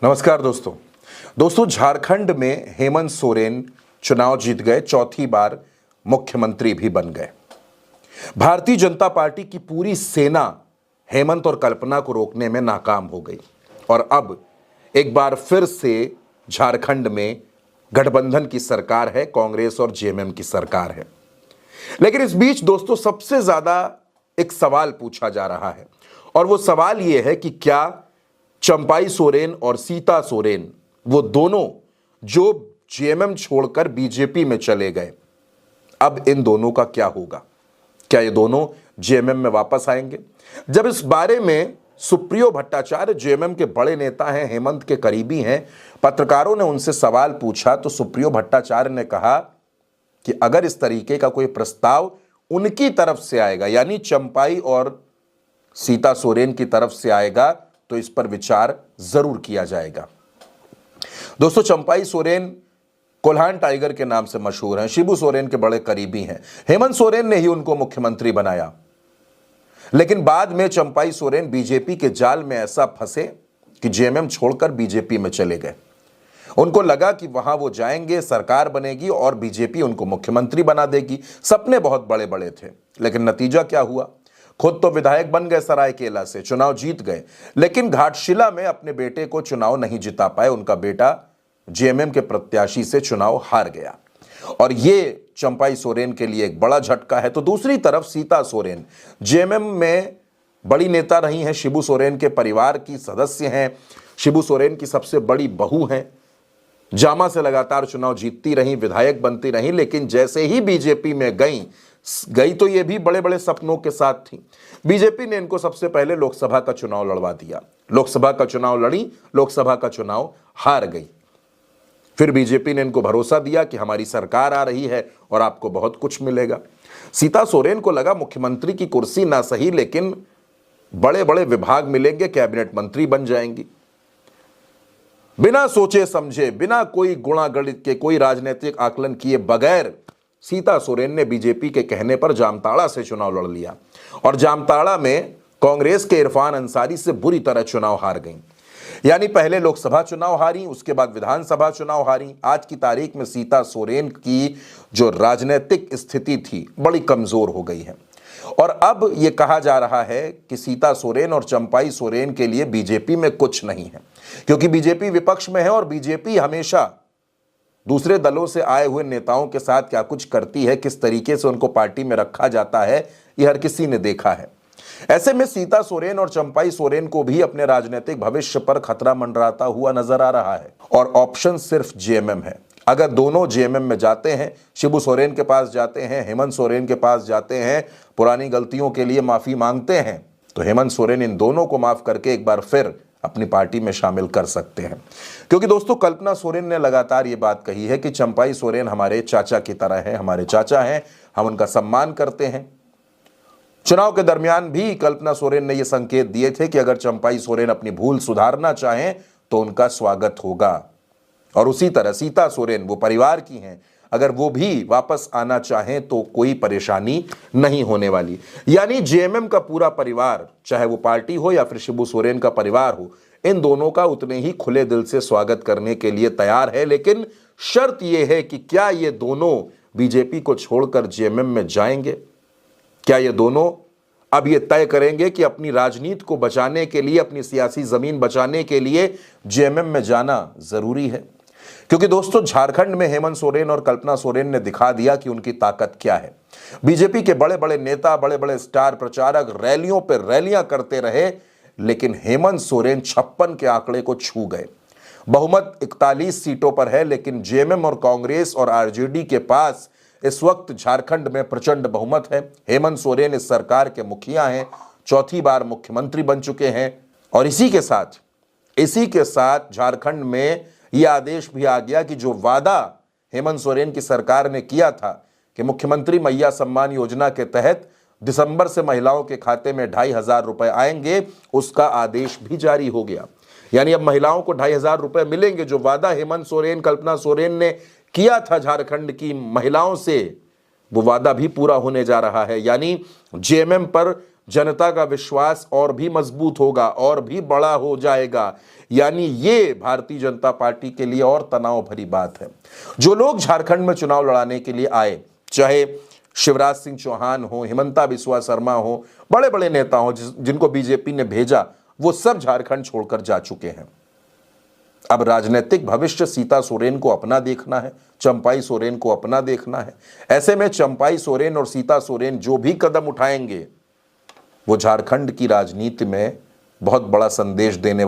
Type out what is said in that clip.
नमस्कार दोस्तों झारखंड में हेमंत सोरेन चुनाव जीत गए, चौथी बार मुख्यमंत्री भी बन गए। भारतीय जनता पार्टी की पूरी सेना हेमंत और कल्पना को रोकने में नाकाम हो गई और अब एक बार फिर से झारखंड में गठबंधन की सरकार है, कांग्रेस और जेएमएम की सरकार है। लेकिन इस बीच दोस्तों सबसे ज्यादा एक सवाल पूछा जा रहा है और वो सवाल ये है कि क्या चंपाई सोरेन और सीता सोरेन, वो दोनों जो जेएमएम छोड़कर बीजेपी में चले गए, अब इन दोनों का क्या होगा? क्या ये दोनों जेएमएम में वापस आएंगे? जब इस बारे में सुप्रियो भट्टाचार्य जेएमएम के बड़े नेता हैं, हेमंत के करीबी हैं, पत्रकारों ने उनसे सवाल पूछा तो सुप्रियो भट्टाचार्य ने कहा कि अगर इस तरीके का कोई प्रस्ताव उनकी तरफ से आएगा, यानी चंपाई और सीता सोरेन की तरफ से आएगा, तो इस पर विचार जरूर किया जाएगा। दोस्तों चंपाई सोरेन कोल्हान टाइगर के नाम से मशहूर हैं, शिबू सोरेन के बड़े करीबी हैं। हेमंत सोरेन ने ही उनको मुख्यमंत्री बनाया, लेकिन बाद में चंपाई सोरेन बीजेपी के जाल में ऐसा फंसे कि जेएमएम छोड़कर बीजेपी में चले गए। उनको लगा कि वहां वो जाएंगे, सरकार बनेगी और बीजेपी उनको मुख्यमंत्री बना देगी। सपने बहुत बड़े बड़े थे, लेकिन नतीजा क्या हुआ? खुद तो विधायक बन गए, सरायकेला से चुनाव जीत गए, लेकिन घाटशिला में अपने बेटे को चुनाव नहीं जिता पाए। उनका बेटा जेएमएम के प्रत्याशी से चुनाव हार गया और ये चंपाई सोरेन के लिए एक बड़ा झटका है। तो दूसरी तरफ सीता सोरेन जेएमएम में बड़ी नेता रही हैं, शिबू सोरेन के परिवार की सदस्य हैं, शिबू सोरेन की सबसे बड़ी बहू हैं, जामा से लगातार चुनाव जीतती रही, विधायक बनती रही, लेकिन जैसे ही बीजेपी में गई तो ये भी बड़े बड़े सपनों के साथ थी। बीजेपी ने इनको सबसे पहले लोकसभा का चुनाव लड़वा दिया, लोकसभा का चुनाव लड़ी, लोकसभा का चुनाव हार गई। फिर बीजेपी ने इनको भरोसा दिया कि हमारी सरकार आ रही है और आपको बहुत कुछ मिलेगा। सीता सोरेन को लगा मुख्यमंत्री की कुर्सी ना सही, लेकिन बड़े बड़े विभाग मिलेंगे, कैबिनेट मंत्री बन जाएंगी। बिना सोचे समझे, बिना कोई गुणागणित के, कोई राजनीतिक आकलन किए बगैर सीता सोरेन ने बीजेपी के कहने पर जामताड़ा से चुनाव लड़ लिया और जामताड़ा में कांग्रेस के इरफान अंसारी से बुरी तरह चुनाव हार गईं। यानी पहले लोकसभा चुनाव हारी, उसके बाद विधानसभा चुनाव हारी। आज की तारीख में सीता सोरेन की जो राजनीतिक स्थिति थी बड़ी कमजोर हो गई है और अब यह कहा जा रहा है कि सीता सोरेन और चंपाई सोरेन के लिए बीजेपी में कुछ नहीं है, क्योंकि बीजेपी विपक्ष में है और बीजेपी हमेशा दूसरे दलों से आए हुए नेताओं के साथ क्या कुछ करती है, किस तरीके से उनको पार्टी में रखा जाता है, यह हर किसी ने देखा है। ऐसे में सीता सोरेन और चंपाई सोरेन को भी अपने राजनीतिक भविष्य पर खतरा मंडराता हुआ नजर आ रहा है और ऑप्शन सिर्फ जेएमएम है। अगर दोनों जेएमएम में जाते हैं, शिबू सोरेन के पास जाते हैं, हेमंत सोरेन के पास जाते हैं, पुरानी गलतियों के लिए माफी मांगते हैं, तो हेमंत सोरेन इन दोनों को माफ करके एक बार फिर अपनी पार्टी में शामिल कर सकते हैं। क्योंकि दोस्तों कल्पना सोरेन ने लगातार ये बात कही है कि चंपाई सोरेन हमारे चाचा की तरह है, हमारे चाचा हैं, हम उनका सम्मान करते हैं। चुनाव के दरमियान भी कल्पना सोरेन ने यह संकेत दिए थे कि अगर चंपाई सोरेन अपनी भूल सुधारना चाहें तो उनका स्वागत होगा और उसी तरह सीता सोरेन वो परिवार की हैं, अगर वो भी वापस आना चाहें तो कोई परेशानी नहीं होने वाली। यानी जेएमएम का पूरा परिवार, चाहे वो पार्टी हो या फिर शिबू सोरेन का परिवार हो, इन दोनों का उतने ही खुले दिल से स्वागत करने के लिए तैयार है। लेकिन शर्त यह है कि क्या ये दोनों बीजेपी को छोड़कर जेएमएम में जाएंगे? क्या ये दोनों अब ये तय करेंगे कि अपनी राजनीति को बचाने के लिए, अपनी सियासी जमीन बचाने के लिए जेएमएम में जाना जरूरी है? क्योंकि दोस्तों झारखंड में हेमंत सोरेन और कल्पना सोरेन ने दिखा दिया कि उनकी ताकत क्या है। बीजेपी के बड़े बड़े नेता, बड़े बड़े स्टार प्रचारक रैलियों पर रैलियां करते रहे, लेकिन हेमंत सोरेन 56 के आंकड़े को छू गए। बहुमत 41 सीटों पर है, लेकिन जेएमएम और कांग्रेस और आरजेडी के पास इस वक्त झारखंड में प्रचंड बहुमत है। हेमंत सोरेन इस सरकार के मुखिया हैं, चौथी बार मुख्यमंत्री बन चुके हैं और इसी के साथ झारखंड में यह आदेश भी आ गया कि जो वादा हेमंत सोरेन की सरकार ने किया था कि मुख्यमंत्री मैया सम्मान योजना के तहत दिसंबर से महिलाओं के खाते में 2,500 रुपए आएंगे, उसका आदेश भी जारी हो गया। यानी अब महिलाओं को 2,500 रुपए मिलेंगे। जो वादा हेमंत सोरेन, कल्पना सोरेन ने किया था झारखंड की महिलाओं से, वो वादा भी पूरा होने जा रहा है। यानी जेएमएम पर जनता का विश्वास और भी मजबूत होगा और भी बड़ा हो जाएगा। यानी ये भारतीय जनता पार्टी के लिए और तनाव भरी बात है। जो लोग झारखंड में चुनाव लड़ाने के लिए आए, चाहे शिवराज सिंह चौहान हो, हिमंता बिस्वा शर्मा हो, बड़े बड़े नेता हो जिनको बीजेपी ने भेजा, वो सब झारखंड छोड़कर जा चुके हैं। अब राजनीतिक भविष्य सीता सोरेन को अपना देखना है, चंपाई सोरेन को अपना देखना है। ऐसे में चंपाई सोरेन और सीता सोरेन जो भी कदम उठाएंगे वो झारखंड की राजनीति में बहुत बड़ा संदेश देने